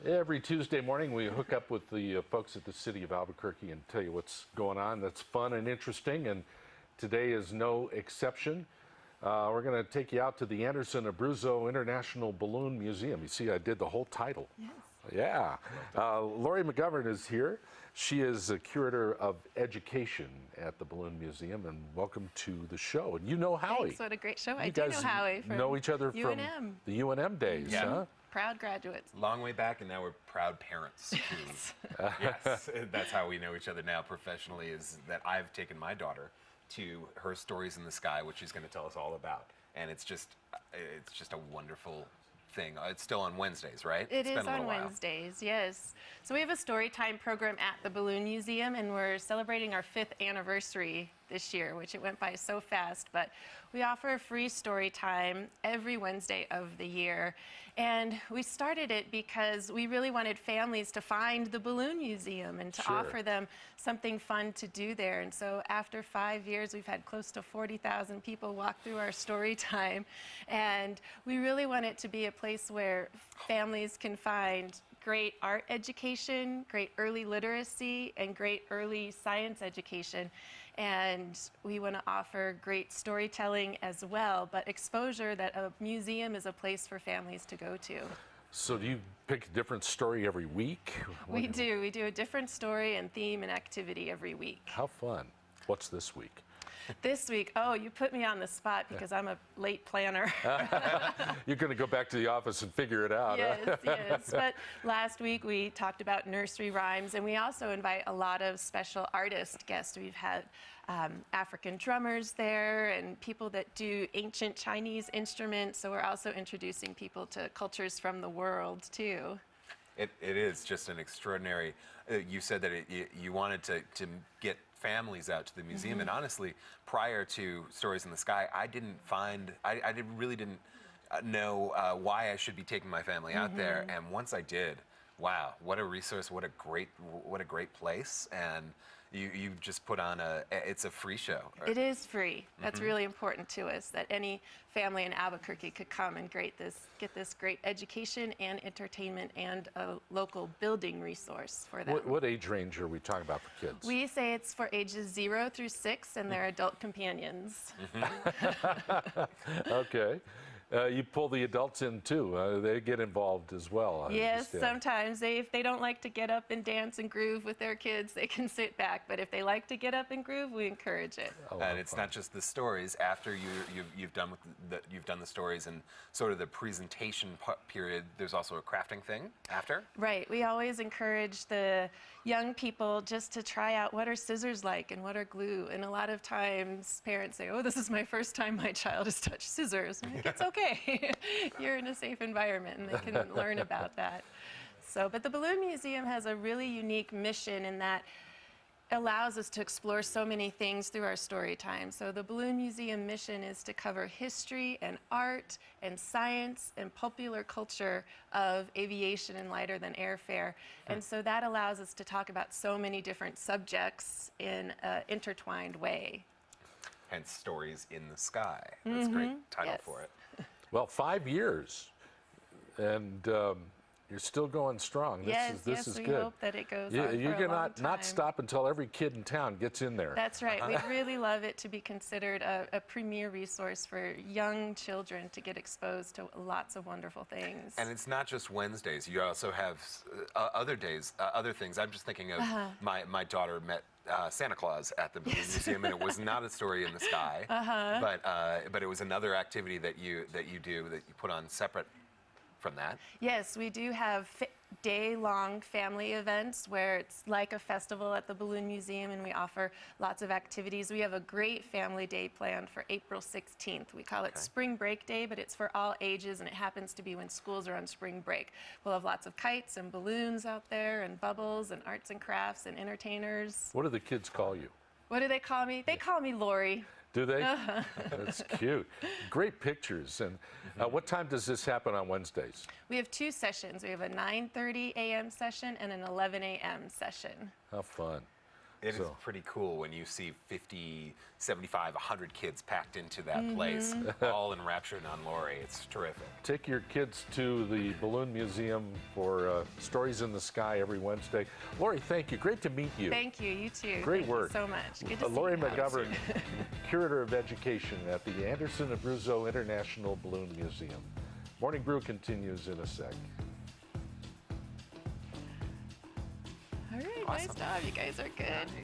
Every Tuesday morning, we hook up with the folks at the city of Albuquerque and tell you what's going on that's fun and interesting, and today is no exception. We're going to take you out to the Anderson-Abruzzo International Balloon Museum. You see, I did the whole title. Yes. Yeah. Lori McGovern is here. She is a curator of education at the Balloon Museum, and welcome to the show. And you know Howie. Thanks, what a great show. You I do guys know Howie from know each other from UNM. the UNM days, Yeah. huh? Proud graduates. Long way back, and now we're proud parents. Yes, that's how we know each other now professionally, is that I've taken my daughter to her Stories in the Sky, which she's going to tell us all about. And it's just a wonderful thing. It's still on Wednesdays, right? It It's is been a on little while. Wednesdays, yes. So we have a story time program at the Balloon Museum, and we're celebrating our 5th anniversary this year, which it went by so fast. But we offer a free story time every Wednesday of the year. And we started it because we really wanted families to find the Balloon Museum and to Sure. offer them something fun to do there. And so after 5 years, we've had close to 40,000 people walk through our story time. And we really want it to be a place where families can find great art education, great early literacy, and great early science education. And we want to offer great storytelling as well, but exposure that a museum is a place for families to go to. So do you pick a different story every week? We do. We do a different story and theme and activity every week. How fun. What's this week? This week, oh, you put me on the spot because I'm a late planner. You're going to go back to the office and figure it out. Huh? Yes, yes. But last week we talked about nursery rhymes, and we also invite a lot of special artist guests. We've had African drummers there and people that do ancient Chinese instruments. So we're also introducing people to cultures from the world too. It is just an extraordinary. You said that you wanted to get families out to the museum, and honestly, prior to Stories in the Sky, I really didn't know why I should be taking my family out there. And once I did, wow, what a resource! What a great place! And you just put on it's a free show. It is free. That's really important to us, that any family in Albuquerque could come and get this great education and entertainment and a local building resoce for them. What age range are we talking about for kids? We say it's for ages 0 through 6 and their adult companions. Okay. You pull the adults in too. They get involved as well. I Yes, understand. sometimes if they don't like to get up and dance and groove with their kids, they can sit back. But if they like to get up and groove, we encourage it. And it's not just the stories. After you've done the stories and sort of the presentation period, there's also a crafting thing after. Right. We always encourage the young people just to try out what are scissors like and what are glue. And a lot of times parents say, oh, this is my first time my child has touched scissors. I'm like, it's okay. You're in a safe environment and they can learn about that. So, but the Balloon Museum has a really unique mission in that allows us to explore so many things through our story time. So the Balloon Museum mission is to cover history and art and science and popular culture of aviation and lighter than airfare. And so that allows us to talk about so many different subjects in an intertwined way. Hence, Stories in the Sky. That's a great title Yes. for it. Well, 5 years, and you're still going strong. This is we good. hope that it goes You on for a long cannot time. not stop until every kid in town gets in there. That's right. We'd really love it to be considered a premier resource for young children to get exposed to lots of wonderful things. And it's not just Wednesdays. You also have other days, other things. I'm just thinking of my daughter met Santa Claus at the Balloon Museum, and it was not a Story in the Sky, but it was another activity that you put on separate from that. Yes, we do have day-long family events where it's like a festival at the Balloon Museum, and we offer lots of activities. We have a great family day planned for April 16th. We call it Spring Break Day, but it's for all ages, and it happens to be when schools are on spring break. We'll have lots of kites and balloons out there and bubbles and arts and crafts and entertainers. What do the kids call you? What do they call me? They call me Lori. Do they? That's cute. Great pictures. And what time does this happen on Wednesdays? We have 2 sessions. We have a 9:30 a.m. session and an 11 a.m. session. How fun. It is So. pretty cool when you see 50, 75, 100 kids packed into that place, all enraptured on Lori. It's terrific. Take your kids to the Balloon Museum for Stories in the Sky every Wednesday. Lori, thank you. Great to meet you. Thank you. You too. Great Thank work. you so much. Good to see Lori you. McGovern, Curator of Education at the Anderson-Abruzzo International Balloon Museum. Morning Brew continues in a sec. All right. Awesome. Nice job. You guys are good.